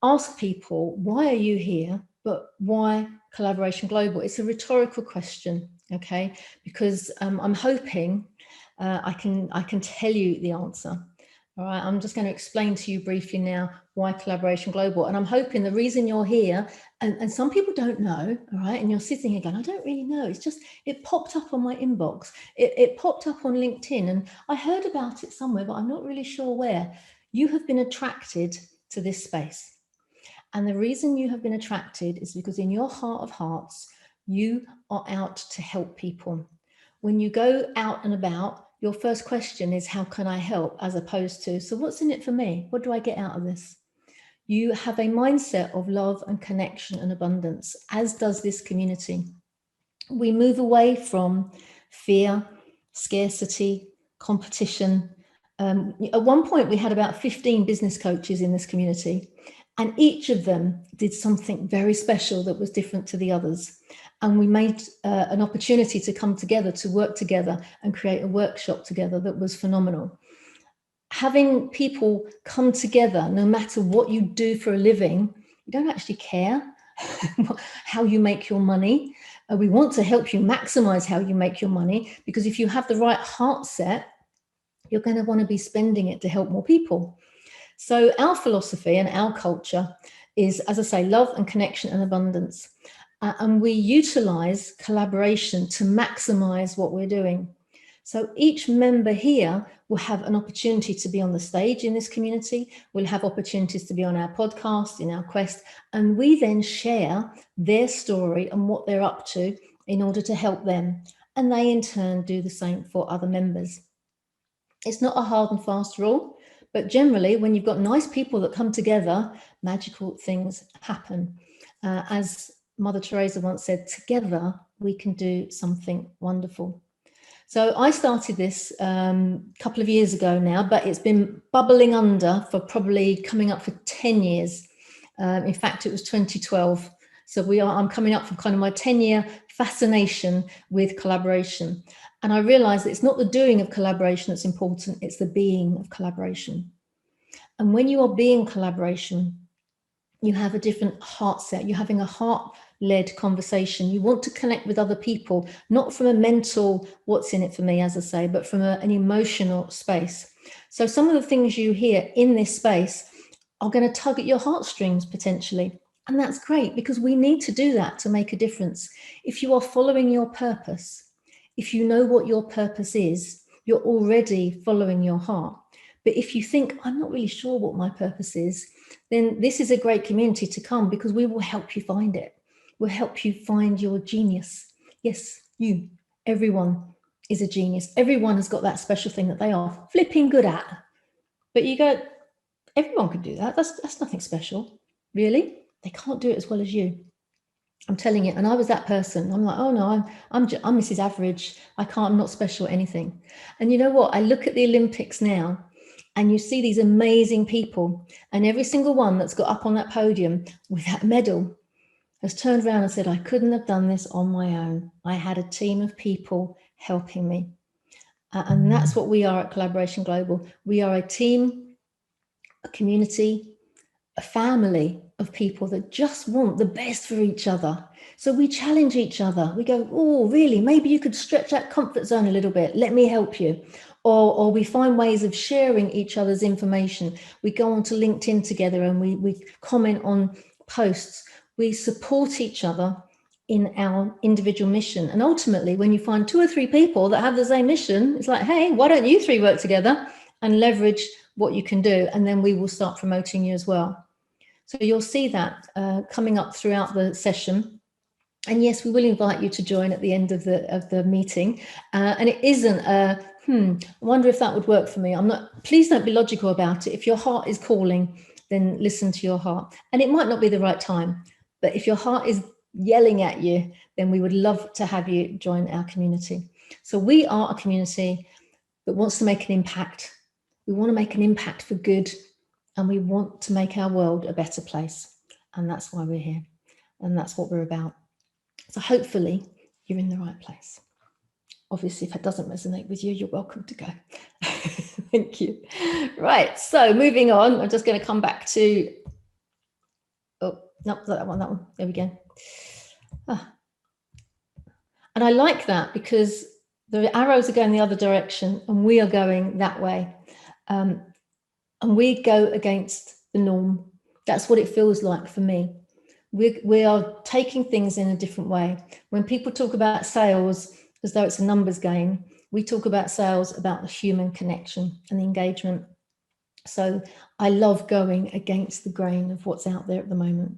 ask people, why are you here? But why Collaboration Global? It's a rhetorical question, okay? Because I'm hoping I can tell you the answer. All right, I'm just going to explain to you briefly now why Collaboration Global. And I'm hoping the reason you're here, and some people don't know, all right, and you're sitting here going, I don't really know. It's just, it popped up on my inbox. It popped up on LinkedIn and I heard about it somewhere, but I'm not really sure where. You have been attracted to this space. And the reason you have been attracted is because in your heart of hearts, you are out to help people. When you go out and about, your first question is, how can I help? As opposed to, so what's in it for me? What do I get out of this? You have a mindset of love and connection and abundance, as does this community. We move away from fear, scarcity, competition. At one point, we had about 15 business coaches in this community, and each of them did something very special that was different to the others. And we made an opportunity to come together, to work together and create a workshop together that was phenomenal. Having people come together, no matter what you do for a living, you don't actually care how you make your money. We want to help you maximize how you make your money, because if you have the right heart set, you're going to want to be spending it to help more people. So our philosophy and our culture is, as I say, love and connection and abundance. And we utilize collaboration to maximize what we're doing. So each member here will have an opportunity to be on the stage in this community. We'll have opportunities to be on our podcast, in our quest, and we then share their story and what they're up to in order to help them. And they in turn do the same for other members. It's not a hard and fast rule, but generally when you've got nice people that come together, magical things happen. As Mother Teresa once said, together we can do something wonderful. So I started this a couple of years ago now, but it's been bubbling under for probably coming up for 10 years. In fact, it was 2012. So I'm coming up for kind of my 10-year fascination with collaboration. And I realized that it's not the doing of collaboration that's important, it's the being of collaboration. And when you are being collaboration, you have a different heart set. You're having a heart-led conversation. You want to connect with other people, not from a mental, what's in it for me, as I say, but from an emotional space. So some of the things you hear in this space are going to tug at your heartstrings potentially. And that's great, because we need to do that to make a difference. If you are following your purpose, if you know what your purpose is, you're already following your heart. But if you think, I'm not really sure what my purpose is, then this is a great community to come, because we will help you find it. We'll help you find your genius. Yes, you, everyone is a genius. Everyone has got that special thing that they are flipping good at. But you go, everyone could do that. That's nothing special. Really? They can't do it as well as you. I'm telling you. And I was that person. I'm like, oh no, I'm Mrs. Average. I'm not special at anything. And you know what? I look at the Olympics now, and you see these amazing people, and every single one that's got up on that podium with that medal has turned around and said, I couldn't have done this on my own. I had a team of people helping me. And that's what we are at Collaboration Global. We are a team, a community, a family of people that just want the best for each other. So we challenge each other. We go, oh, really? Maybe you could stretch that comfort zone a little bit. Let me help you. Or we find ways of sharing each other's information. We go onto LinkedIn together and we comment on posts. We support each other in our individual mission. And ultimately, when you find 2 or 3 people that have the same mission, it's like, hey, why don't you 3 work together and leverage what you can do? And then we will start promoting you as well. So you'll see that coming up throughout the session. And yes, we will invite you to join at the end of the meeting. And it isn't a, I wonder if that would work for me. Please don't be logical about it. If your heart is calling, then listen to your heart. And it might not be the right time, but if your heart is yelling at you, then we would love to have you join our community. So we are a community that wants to make an impact. We want to make an impact for good, and we want to make our world a better place. And that's why we're here. And that's what we're about. So hopefully you're in the right place. Obviously, if it doesn't resonate with you, you're welcome to go. Thank you. Right, so moving on, I'm just going to come back to Oh, no, that one. There we go. Ah. And I like that because the arrows are going the other direction and we are going that way. And we go against the norm. That's what it feels like for me. We are taking things in a different way. When people talk about sales as though it's a numbers game, we talk about sales about the human connection and the engagement. So I love going against the grain of what's out there at the moment.